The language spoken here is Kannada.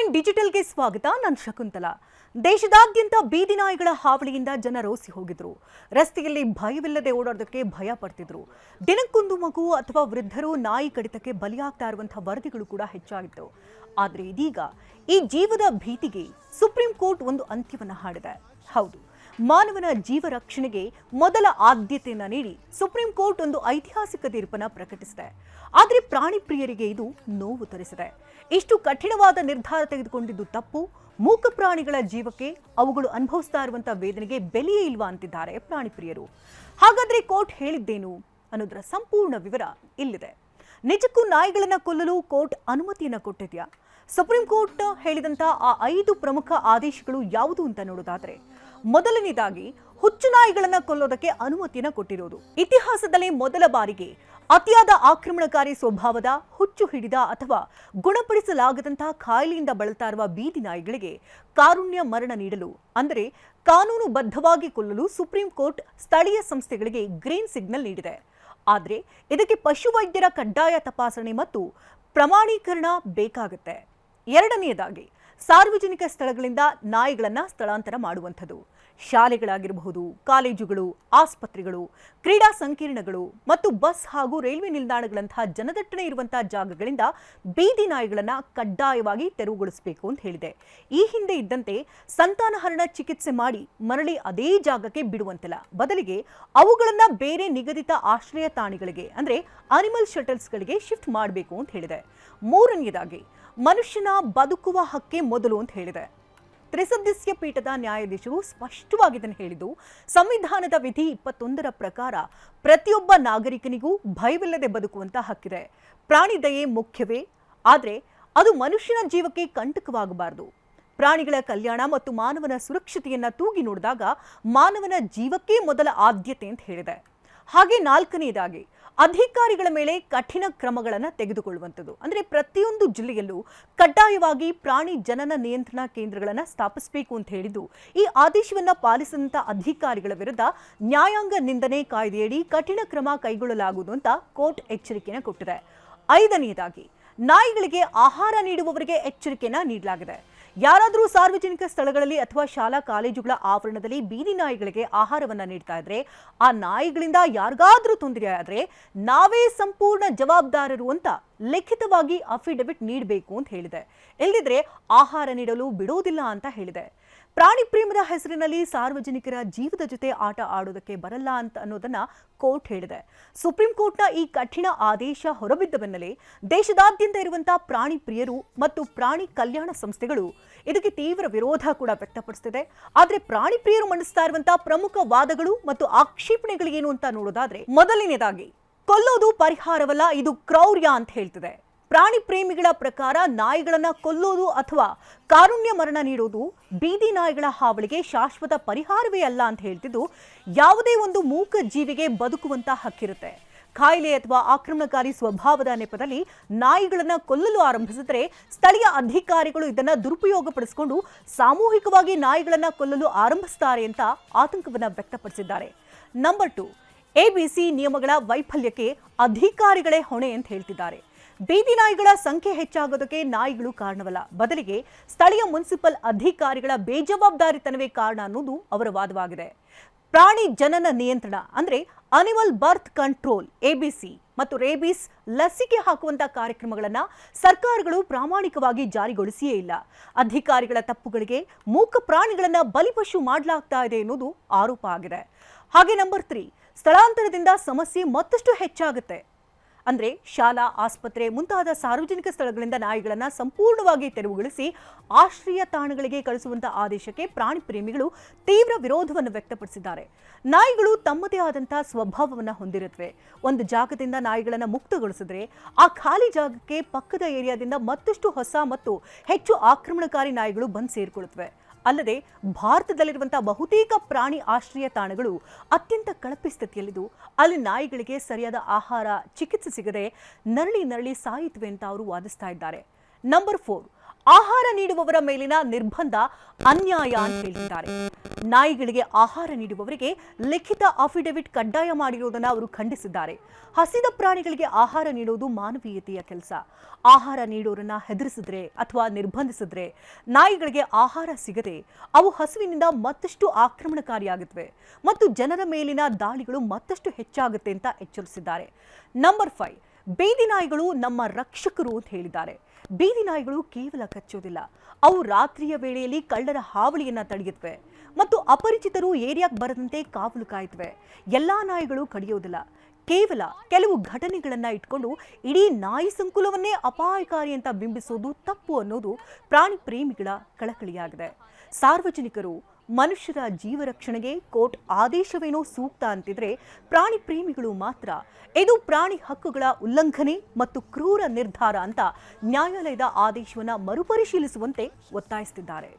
T9 ಡಿಜಿಟಲ್ಗೆ ಸ್ವಾಗತ. ನಾನು ಶಕುಂತಲಾ. ದೇಶದಾದ್ಯಂತ ಬೀದಿ ನಾಯಿಗಳ ಹಾವಳಿಯಿಂದ ಜನ ರೋಸಿ ಹೋಗಿದ್ರು. ರಸ್ತೆಯಲ್ಲಿ ಭಯವಿಲ್ಲದೆ ಓಡಾಡೋದಕ್ಕೆ ಭಯ ಪಡ್ತಿದ್ರು. ದಿನಕ್ಕೊಂದು ಮಗು ಅಥವಾ ವೃದ್ಧರು ನಾಯಿ ಕಡಿತಕ್ಕೆ ಬಲಿಯಾಗ್ತಾ ಇರುವಂತಹ ವರದಿಗಳು ಕೂಡ ಹೆಚ್ಚಾಗಿತ್ತು. ಆದರೆ ಇದೀಗ ಈ ಜೀವದ ಭೀತಿಗೆ ಸುಪ್ರೀಂ ಕೋರ್ಟ್ ಒಂದು ಅಂತ್ಯವನ್ನು ಹಾಡಿದೆ. ಹೌದು, ಮಾನವನ ಜೀವ ರಕ್ಷಣೆಗೆ ಮೊದಲ ಆದ್ಯತೆಯನ್ನು ನೀಡಿ ಸುಪ್ರೀಂ ಕೋರ್ಟ್ ಒಂದು ಐತಿಹಾಸಿಕ ತೀರ್ಪನ್ನು ಪ್ರಕಟಿಸಿದೆ. ಆದರೆ ಪ್ರಾಣಿ ಪ್ರಿಯರಿಗೆ ಇದು ನೋವು ತರಿಸಿದೆ. ಇಷ್ಟು ಕಠಿಣವಾದ ನಿರ್ಧಾರ ತೆಗೆದುಕೊಂಡಿದ್ದು ತಪ್ಪು. ಮೂಕ ಪ್ರಾಣಿಗಳ ಜೀವಕ್ಕೆ ಅವುಗಳು ಅನುಭವಿಸ್ತಾ ಇರುವಂತಹ ವೇದನೆಗೆ ಬೆಲೆಯೇ ಇಲ್ವಾ ಅಂತಿದ್ದಾರೆ ಪ್ರಾಣಿ ಪ್ರಿಯರು. ಹಾಗಾದ್ರೆ ಕೋರ್ಟ್ ಹೇಳಿದ್ದೇನು ಅನ್ನೋದರ ಸಂಪೂರ್ಣ ವಿವರ ಇಲ್ಲಿದೆ. ನಿಜಕ್ಕೂ ನಾಯಿಗಳನ್ನ ಕೊಲ್ಲಲು ಕೋರ್ಟ್ ಅನುಮತಿಯನ್ನ ಕೊಟ್ಟಿದ್ಯಾ? ಸುಪ್ರೀಂ ಕೋರ್ಟ್ ಹೇಳಿದಂತ ಆ 5 ಪ್ರಮುಖ ಆದೇಶಗಳು ಯಾವುದು ಅಂತ ನೋಡೋದಾದ್ರೆ, ಮೊದಲನೇದಾಗಿ ಹುಚ್ಚು ನಾಯಿಗಳನ್ನ ಕೊಲ್ಲೋದಕ್ಕೆ ಅನುಮತಿಯನ್ನ ಕೊಟ್ಟಿರೋದು. ಇತಿಹಾಸದಲ್ಲಿ ಮೊದಲ ಬಾರಿಗೆ ಅತಿಯಾದ ಆಕ್ರಮಣಕಾರಿ ಸ್ವಭಾವದ, ಹುಚ್ಚು ಹಿಡಿದ ಅಥವಾ ಗುಣಪಡಿಸಲಾಗದಂತಹ ಕಾಯಿಲೆಯಿಂದ ಬಳಲ್ತಾ ಇರುವ ಬೀದಿ ನಾಯಿಗಳಿಗೆ ಕಾರುಣ್ಯ ಮರಣ ನೀಡಲು, ಅಂದರೆ ಕಾನೂನುಬದ್ಧವಾಗಿ ಕೊಲ್ಲಲು ಸುಪ್ರೀಂ ಕೋರ್ಟ್ ಸ್ಥಳೀಯ ಸಂಸ್ಥೆಗಳಿಗೆ ಗ್ರೀನ್ ಸಿಗ್ನಲ್ ನೀಡಿದೆ. ಆದರೆ ಇದಕ್ಕೆ ಪಶುವೈದ್ಯರ ಕಡ್ಡಾಯ ತಪಾಸಣೆ ಮತ್ತು ಪ್ರಮಾಣೀಕರಣ ಬೇಕಾಗುತ್ತೆ. ಎರಡನೆಯದಾಗಿ ಸಾರ್ವಜನಿಕ ಸ್ಥಳಗಳಿಂದ ನಾಯಿಗಳನ್ನ ಸ್ಥಳಾಂತರ ಮಾಡುವಂಥದ್ದು. ಶಾಲೆಗಳಾಗಿರಬಹುದು, ಕಾಲೇಜುಗಳು, ಆಸ್ಪತ್ರೆಗಳು, ಕ್ರೀಡಾ ಸಂಕೀರ್ಣಗಳು ಮತ್ತು ಬಸ್ ಹಾಗೂ ರೈಲ್ವೆ ನಿಲ್ದಾಣಗಳಂತಹ ಜನದಟ್ಟಣೆ ಇರುವಂತಹ ಜಾಗಗಳಿಂದ ಬೀದಿ ನಾಯಿಗಳನ್ನ ಕಡ್ಡಾಯವಾಗಿ ತೆರವುಗೊಳಿಸಬೇಕು ಅಂತ ಹೇಳಿದೆ. ಈ ಹಿಂದೆ ಇದ್ದಂತೆ ಸಂತಾನಹರಣ ಚಿಕಿತ್ಸೆ ಮಾಡಿ ಮರಳಿ ಅದೇ ಜಾಗಕ್ಕೆ ಬಿಡುವಂತಿಲ್ಲ. ಬದಲಿಗೆ ಅವುಗಳನ್ನ ಬೇರೆ ನಿಗದಿತ ಆಶ್ರಯ ತಾಣಗಳಿಗೆ, ಅಂದ್ರೆ ಅನಿಮಲ್ ಶಟಲ್ಸ್ಗಳಿಗೆ ಶಿಫ್ಟ್ ಮಾಡಬೇಕು ಅಂತ ಹೇಳಿದೆ. ಮೂರನೆಯದಾಗಿ ಮನುಷ್ಯನ ಬದುಕುವ ಹಕ್ಕೆ ಮೊದಲು ಅಂತ ಹೇಳಿದೆ. ತ್ರಿಸದಸ್ಯ ಪೀಠದ ನ್ಯಾಯಾಧೀಶರು ಸ್ಪಷ್ಟವಾಗಿ ಇದನ್ನು ಹೇಳಿದ್ದು, ಸಂವಿಧಾನದ ವಿಧಿ 21ರ ಪ್ರಕಾರ ಪ್ರತಿಯೊಬ್ಬ ನಾಗರಿಕನಿಗೂ ಭಯವಿಲ್ಲದೆ ಬದುಕುವಂತ ಹಕ್ಕಿದೆ. ಪ್ರಾಣಿ ದಯೆ ಮುಖ್ಯವೇ, ಆದರೆ ಅದು ಮನುಷ್ಯನ ಜೀವಕ್ಕೆ ಕಂಟಕವಾಗಬಾರದು. ಪ್ರಾಣಿಗಳ ಕಲ್ಯಾಣ ಮತ್ತು ಮಾನವನ ಸುರಕ್ಷತೆಯನ್ನ ತೂಗಿ ನೋಡಿದಾಗ ಮಾನವನ ಜೀವಕ್ಕೆ ಮೊದಲ ಆದ್ಯತೆ ಅಂತ ಹೇಳಿದೆ. ಹಾಗೆ ನಾಲ್ಕನೆಯದಾಗಿ ಅಧಿಕಾರಿಗಳ ಮೇಲೆ ಕಠಿಣ ಕ್ರಮಗಳನ್ನು ತೆಗೆದುಕೊಳ್ಳುವಂಥದ್ದು. ಅಂದರೆ ಪ್ರತಿಯೊಂದು ಜಿಲ್ಲೆಯಲ್ಲೂ ಕಡ್ಡಾಯವಾಗಿ ಪ್ರಾಣಿ ಜನನ ನಿಯಂತ್ರಣ ಕೇಂದ್ರಗಳನ್ನು ಸ್ಥಾಪಿಸಬೇಕು ಅಂತ ಹೇಳಿದ್ದು, ಈ ಆದೇಶವನ್ನು ಪಾಲಿಸಿದಂಥ ಅಧಿಕಾರಿಗಳ ವಿರುದ್ಧ ನ್ಯಾಯಾಂಗ ನಿಂದನೆ ಕಾಯ್ದೆಯಡಿ ಕಠಿಣ ಕ್ರಮ ಕೈಗೊಳ್ಳಲಾಗುವುದು ಅಂತ ಕೋರ್ಟ್ ಎಚ್ಚರಿಕೆಯನ್ನು ಕೊಟ್ಟಿದೆ. ಐದನೆಯದಾಗಿ ನಾಯಿಗಳಿಗೆ ಆಹಾರ ನೀಡುವವರಿಗೆ ಎಚ್ಚರಿಕೆಯನ್ನ ನೀಡಲಾಗಿದೆ. ಯಾರಾದರೂ ಸಾರ್ವಜನಿಕ ಸ್ಥಳಗಳಲ್ಲಿ ಅಥವಾ ಶಾಲಾ ಕಾಲೇಜುಗಳ ಆವರಣದಲ್ಲಿ ಬೀದಿ ನಾಯಿಗಳಿಗೆ ಆಹಾರವನ್ನ ನೀಡ್ತಾ ಇದ್ರೆ, ಆ ನಾಯಿಗಳಿಂದ ಯಾರಿಗಾದ್ರೂ ತೊಂದರೆ ಆದ್ರೆ ನಾವೇ ಸಂಪೂರ್ಣ ಜವಾಬ್ದಾರರು ಅಂತ ಲಿಖಿತವಾಗಿ ಅಫಿಡವಿಟ್ ನೀಡಬೇಕು ಅಂತ ಹೇಳಿದೆ. ಇಲ್ಲದಿದ್ರೆ ಆಹಾರ ನೀಡಲು ಬಿಡೋದಿಲ್ಲ ಅಂತ ಹೇಳಿದೆ. ಪ್ರಾಣಿ ಪ್ರೇಮದ ಹೆಸರಿನಲ್ಲಿ ಸಾರ್ವಜನಿಕರ ಜೀವದ ಜೊತೆ ಆಟ ಆಡೋದಕ್ಕೆ ಬರಲ್ಲ ಅಂತ ಅನ್ನೋದನ್ನ ಕೋರ್ಟ್ ಹೇಳಿದೆ. ಸುಪ್ರೀಂ ಕೋರ್ಟ್ನ ಈ ಕಠಿಣ ಆದೇಶ ಹೊರಬಿದ್ದ ಬೆನ್ನಲ್ಲೇ ದೇಶದಾದ್ಯಂತ ಇರುವಂತಹ ಪ್ರಾಣಿ ಪ್ರಿಯರು ಮತ್ತು ಪ್ರಾಣಿ ಕಲ್ಯಾಣ ಸಂಸ್ಥೆಗಳು ಇದಕ್ಕೆ ತೀವ್ರ ವಿರೋಧ ಕೂಡ ವ್ಯಕ್ತಪಡಿಸುತ್ತಿದೆ. ಆದರೆ ಪ್ರಾಣಿ ಪ್ರಿಯರು ಮಂಡಿಸ್ತಾ ಇರುವಂತಹ ಪ್ರಮುಖ ವಾದಗಳು ಮತ್ತು ಆಕ್ಷೇಪಣೆಗಳೇನು ಅಂತ ನೋಡೋದಾದ್ರೆ, ಮೊದಲನೇದಾಗಿ ಕೊಲ್ಲೋದು ಪರಿಹಾರವಲ್ಲ, ಇದು ಕ್ರೌರ್ಯ ಅಂತ ಹೇಳ್ತಿದೆ. ಪ್ರಾಣಿ ಪ್ರೇಮಿಗಳ ಪ್ರಕಾರ ನಾಯಿಗಳನ್ನ ಕೊಲ್ಲೋದು ಅಥವಾ ಕಾರುಣ್ಯ ಮರಣ ನೀಡೋದು ಬೀದಿ ನಾಯಿಗಳ ಹಾವಳಿಗೆ ಶಾಶ್ವತ ಪರಿಹಾರವೇ ಅಲ್ಲ ಅಂತ ಹೇಳ್ತಿದ್ದು, ಯಾವುದೇ ಒಂದು ಮೂಕ ಜೀವಿಗೆ ಬದುಕುವಂತ ಹಕ್ಕಿರುತ್ತೆ. ಕಾಯಿಲೆ ಅಥವಾ ಆಕ್ರಮಣಕಾರಿ ಸ್ವಭಾವದ ನೆಪದಲ್ಲಿ ನಾಯಿಗಳನ್ನ ಕೊಲ್ಲಲು ಆರಂಭಿಸಿದ್ರೆ ಸ್ಥಳೀಯ ಅಧಿಕಾರಿಗಳು ಇದನ್ನ ದುರುಪಯೋಗಪಡಿಸಿಕೊಂಡು ಸಾಮೂಹಿಕವಾಗಿ ನಾಯಿಗಳನ್ನ ಕೊಲ್ಲಲು ಆರಂಭಿಸುತ್ತಾರೆ ಅಂತ ಆತಂಕವನ್ನ ವ್ಯಕ್ತಪಡಿಸಿದ್ದಾರೆ. ನಂಬರ್ 2, ABC ನಿಯಮಗಳ ವೈಫಲ್ಯಕ್ಕೆ ಅಧಿಕಾರಿಗಳೇ ಹೊಣೆ ಅಂತ ಹೇಳ್ತಿದ್ದಾರೆ. ಬೀದಿ ನಾಯಿಗಳ ಸಂಖ್ಯೆ ಹೆಚ್ಚಾಗೋದಕ್ಕೆ ನಾಯಿಗಳು ಕಾರಣವಲ್ಲ, ಬದಲಿಗೆ ಸ್ಥಳೀಯ ಮುನ್ಸಿಪಲ್ ಅಧಿಕಾರಿಗಳ ಬೇಜವಾಬ್ದಾರಿತನವೇ ಕಾರಣ ಅನ್ನೋದು ಅವರ ವಾದವಾಗಿದೆ. ಪ್ರಾಣಿ ಜನನ ನಿಯಂತ್ರಣ, ಅಂದ್ರೆ ಅನಿಮಲ್ ಬರ್ತ್ ಕಂಟ್ರೋಲ್, ABC ಮತ್ತು ರೇಬೀಸ್ ಲಸಿಕೆ ಹಾಕುವಂತಹ ಕಾರ್ಯಕ್ರಮಗಳನ್ನ ಸರ್ಕಾರಗಳು ಪ್ರಾಮಾಣಿಕವಾಗಿ ಜಾರಿಗೊಳಿಸಿಯೇ ಇಲ್ಲ. ಅಧಿಕಾರಿಗಳ ತಪ್ಪುಗಳಿಗೆ ಮೂಕ ಪ್ರಾಣಿಗಳನ್ನ ಬಲಿಪಶು ಮಾಡಲಾಗ್ತಾ ಇದೆ ಎನ್ನುವುದು ಆರೋಪ ಆಗಿದೆ. ಹಾಗೆ ನಂಬರ್ 3, ಸ್ಥಳಾಂತರದಿಂದ ಸಮಸ್ಯೆ ಮತ್ತಷ್ಟು ಹೆಚ್ಚಾಗುತ್ತೆ. ಅಂದ್ರೆ ಶಾಲಾ, ಆಸ್ಪತ್ರೆ ಮುಂತಾದ ಸಾರ್ವಜನಿಕ ಸ್ಥಳಗಳಿಂದ ನಾಯಿಗಳನ್ನ ಸಂಪೂರ್ಣವಾಗಿ ತೆರವುಗೊಳಿಸಿ ಆಶ್ರಯ ತಾಣಗಳಿಗೆ ಕಳಿಸುವಂತಹ ಆದೇಶಕ್ಕೆ ಪ್ರಾಣಿ ಪ್ರೇಮಿಗಳು ತೀವ್ರ ವಿರೋಧವನ್ನು ವ್ಯಕ್ತಪಡಿಸಿದ್ದಾರೆ. ನಾಯಿಗಳು ತಮ್ಮದೇ ಆದಂತಹ ಸ್ವಭಾವವನ್ನು ಹೊಂದಿರುತ್ತವೆ. ಒಂದು ಜಾಗದಿಂದ ನಾಯಿಗಳನ್ನ ಮುಕ್ತಗೊಳಿಸಿದ್ರೆ ಆ ಖಾಲಿ ಜಾಗಕ್ಕೆ ಪಕ್ಕದ ಏರಿಯಾದಿಂದ ಮತ್ತಷ್ಟು ಹೊಸ ಮತ್ತು ಹೆಚ್ಚು ಆಕ್ರಮಣಕಾರಿ ನಾಯಿಗಳು ಬಂದು ಸೇರಿಕೊಳ್ಳುತ್ತವೆ. ಅಲ್ಲದೆ ಭಾರತದಲ್ಲಿರುವಂತಹ ಬಹುತೇಕ ಪ್ರಾಣಿ ಆಶ್ರಯ ತಾಣಗಳು ಅತ್ಯಂತ ಕಳಪೆ ಸ್ಥಿತಿಯಲ್ಲಿದ್ದು, ಅಲ್ಲಿ ನಾಯಿಗಳಿಗೆ ಸರಿಯಾದ ಆಹಾರ, ಚಿಕಿತ್ಸೆ ಸಿಗದೆ ನರಳಿ ಸಾಯುತ್ತವೆ ಅಂತ ಅವರು ವಾದಿಸ್ತಾ ಇದ್ದಾರೆ. ನಂಬರ್ 4, ಆಹಾರ ನೀಡುವವರ ಮೇಲಿನ ನಿರ್ಬಂಧ ಅನ್ಯಾಯ ಅಂತ ಹೇಳಿದ್ದಾರೆ. ನಾಯಿಗಳಿಗೆ ಆಹಾರ ನೀಡುವವರಿಗೆ ಲಿಖಿತ ಅಫಿಡವಿಟ್ ಕಡ್ಡಾಯ ಮಾಡಿರುವುದನ್ನು ಅವರು ಖಂಡಿಸಿದ್ದಾರೆ. ಹಸಿದ ಪ್ರಾಣಿಗಳಿಗೆ ಆಹಾರ ನೀಡುವುದು ಮಾನವೀಯತೆಯ ಕೆಲಸ. ಆಹಾರ ನೀಡೋರನ್ನ ಹೆದರಿಸಿದ್ರೆ ಅಥವಾ ನಿರ್ಬಂಧಿಸಿದ್ರೆ ನಾಯಿಗಳಿಗೆ ಆಹಾರ ಸಿಗದೆ ಅವು ಹಸುವಿನಿಂದ ಮತ್ತಷ್ಟು ಆಕ್ರಮಣಕಾರಿಯಾಗುತ್ತವೆ ಮತ್ತು ಜನರ ಮೇಲಿನ ದಾಳಿಗಳು ಮತ್ತಷ್ಟು ಹೆಚ್ಚಾಗುತ್ತೆ ಅಂತ ಎಚ್ಚರಿಸಿದ್ದಾರೆ. ನಂಬರ್ 5, ಬೀದಿ ನಾಯಿಗಳು ನಮ್ಮ ರಕ್ಷಕರು ಅಂತ ಹೇಳಿದ್ದಾರೆ. ಬೀದಿ ನಾಯಿಗಳು ಕೇವಲ ಕಚ್ಚೋದಿಲ್ಲ, ಅವು ರಾತ್ರಿಯ ವೇಳೆಯಲ್ಲಿ ಕಳ್ಳರ ಹಾವಳಿಯನ್ನ ತಡೆಯುತ್ತವೆ ಮತ್ತು ಅಪರಿಚಿತರು ಏರಿಯಾಕ್ಕೆ ಬರದಂತೆ ಕಾವಲು ಕಾಯುತ್ತವೆ. ಎಲ್ಲಾ ನಾಯಿಗಳು ಕಡಿಯೋದಿಲ್ಲ, ಕೇವಲ ಕೆಲವು ಘಟನೆಗಳನ್ನ ಇಟ್ಕೊಂಡು ಇಡೀ ನಾಯಿ ಸಂಕುಲವನ್ನೇ ಅಪಾಯಕಾರಿ ಅಂತ ಬಿಂಬಿಸೋದು ತಪ್ಪು ಅನ್ನೋದು ಪ್ರಾಣಿ ಪ್ರೇಮಿಗಳ ಕಳಕಳಿಯಾಗಿದೆ. ಸಾರ್ವಜನಿಕರು ಮನುಷ್ಯರ ಜೀವ ರಕ್ಷಣೆಗೆ ಕೋರ್ಟ್ ಆದೇಶವೇನೋ ಸೂಕ್ತ ಅಂತಿದ್ರೆ, ಪ್ರಾಣಿ ಪ್ರೇಮಿಗಳು ಮಾತ್ರ ಇದು ಪ್ರಾಣಿ ಹಕ್ಕುಗಳ ಉಲ್ಲಂಘನೆ ಮತ್ತು ಕ್ರೂರ ನಿರ್ಧಾರ ಅಂತ ನ್ಯಾಯಾಲಯದ ಆದೇಶವನ್ನ ಮರುಪರಿಶೀಲಿಸುವಂತೆ ಒತ್ತಾಯಿಸುತ್ತಿದ್ದಾರೆ.